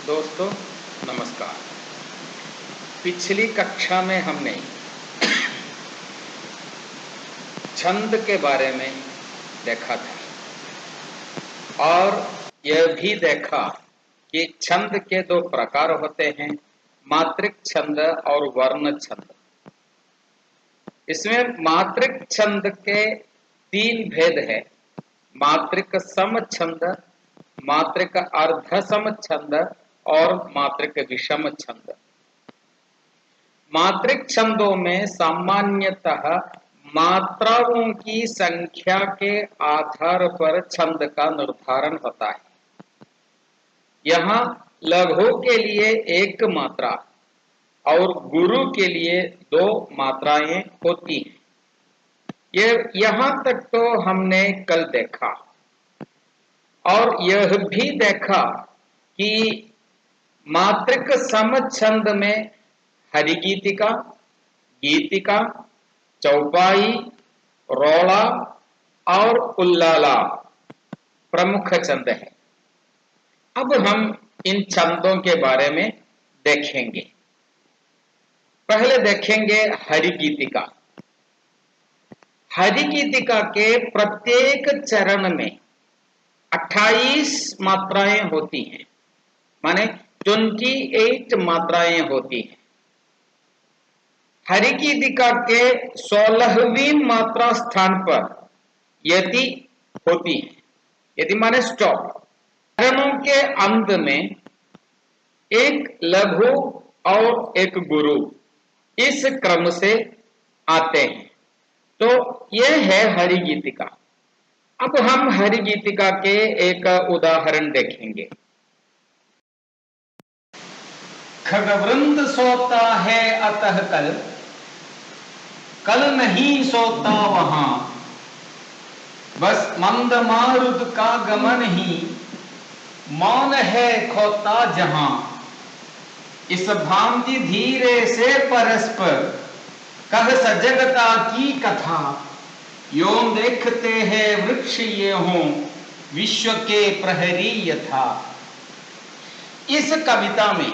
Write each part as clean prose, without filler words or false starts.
दोस्तों नमस्कार। पिछली कक्षा में हमने छंद के बारे में देखा था और यह भी देखा कि छंद के दो प्रकार होते हैं, मात्रिक छंद और वर्ण छंद। इसमें मात्रिक छंद के तीन भेद है, मात्रिक सम छंद, मात्रिक अर्ध सम छंद और मात्रिक विषम छंद। मात्रिक छंदों में सामान्यतः मात्राओं की संख्या के आधार पर छंद का निर्धारण होता है। यहाँ लघु के लिए एक मात्रा और गुरु के लिए दो मात्राएं होती हैं। यहाँ तक तो हमने कल देखा और यह भी देखा कि मात्रिक सम छंद में हरिगीतिका, गीतिका, चौपाई, रोड़ा और उल्लाला प्रमुख छंद है। अब हम इन छंदों के बारे में देखेंगे। पहले देखेंगे हरिगीतिका। हरिगीतिका के प्रत्येक चरण में 28 मात्राएं होती हैं, माने 28 मात्राएं होती हैं। हरिगीतिका के 16वीं मात्रा स्थान पर यति होती है। यति माने स्टॉप। चरणों के अंत में एक लघु और एक गुरु इस क्रम से आते हैं। तो यह है हरिगीतिका। अब हम हरिगीतिका के एक उदाहरण देखेंगे। खगवृंद सोता है अतः कल, कल नहीं सोता वहां, बस मंद मारुत का गमन ही, मौन है खोता जहां। इस भांति धीरे से परस्पर कह सजगता की कथा, यों देखते हैं वृक्ष ये हों विश्व के प्रहरी यथा। इस कविता में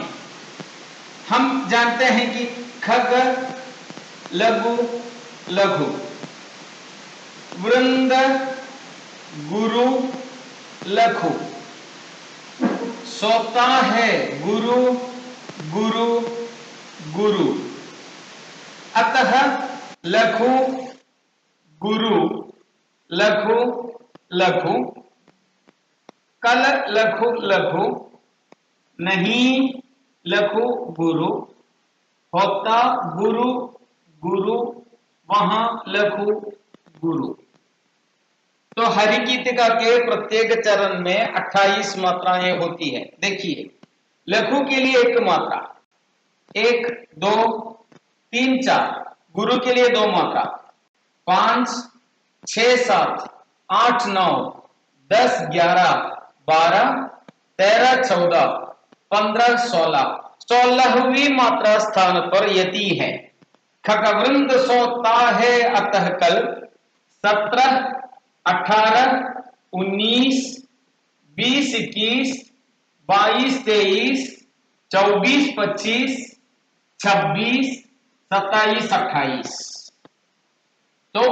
हम जानते हैं कि खग लघु लघु, वृंद गुरु लघु, सोता है गुरु गुरु गुरु, अतः लघु गुरु लघु लघु, कल लघु लघु, नहीं लघु गुरु, होता गुरु गुरु, वहां लघु गुरु। तो हरिगीतिका के प्रत्येक चरण में 28 मात्राएं होती है। देखिए, लघु के लिए एक मात्रा, 1 2 3 4, गुरु के लिए 2 मात्रा, 5 6 7 8 9 10 11 12 13 14 15 16, 16वीं मात्रा स्थान पर यति है। खगवृंद सोता है अतः कल, 17 18 19 20 21 22 23 24 25 26 27 28। तो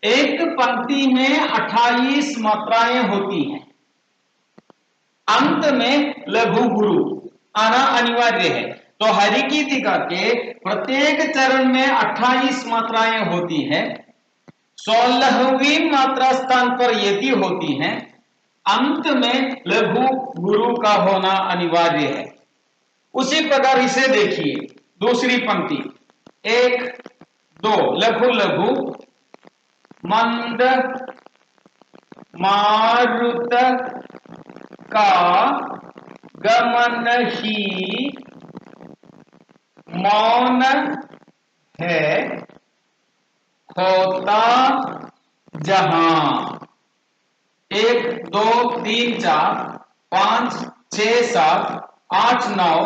एक पंक्ति में 28 मात्राएं होती हैं। अंत में लघु गुरु आना अनिवार्य है। तो हरिगीतिका के प्रत्येक चरण में 28 मात्राएं होती हैं। 16वीं मात्रा स्थान पर यति होती हैं। अंत में लघु गुरु का होना अनिवार्य है। उसी प्रकार इसे देखिए, दूसरी पंक्ति 1 2, लघु लघु, मंद मारुत का गमन ही, मौन है खोता जहां। 1 2 3 4 5 6 7 8 9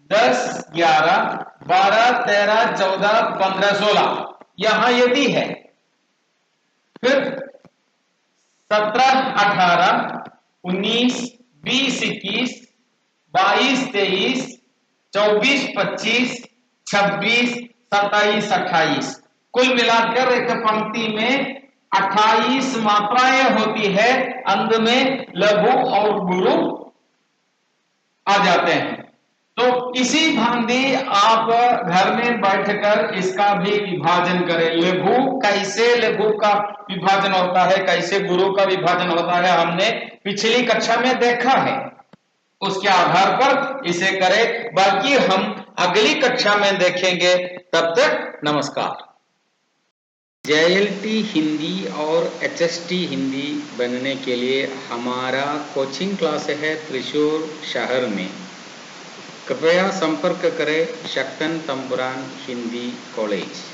10 11 12 13 14 15 16, यहां यदि है। फिर 17 18 19 20 21 22, 23, 24, 25, 26, 27, 28, कुल मिलाकर एक पंक्ति में 28 मात्राएं होती है। अंत में लघु और गुरु आ जाते हैं। तो इसी भांति आप घर में बैठकर इसका भी विभाजन करें। लघु कैसे लघु का विभाजन होता है, कैसे गुरु का विभाजन होता है, हमने पिछली कक्षा में देखा है। उसके आधार पर इसे करें, बाकी हम अगली कक्षा में देखेंगे। तब तक नमस्कार। JLT हिंदी और HST हिंदी बनने के लिए हमारा कोचिंग क्लास है त्रिशूर शहर में। कृपया संपर्क करें शक्तन तंबुरान हिंदी कॉलेज।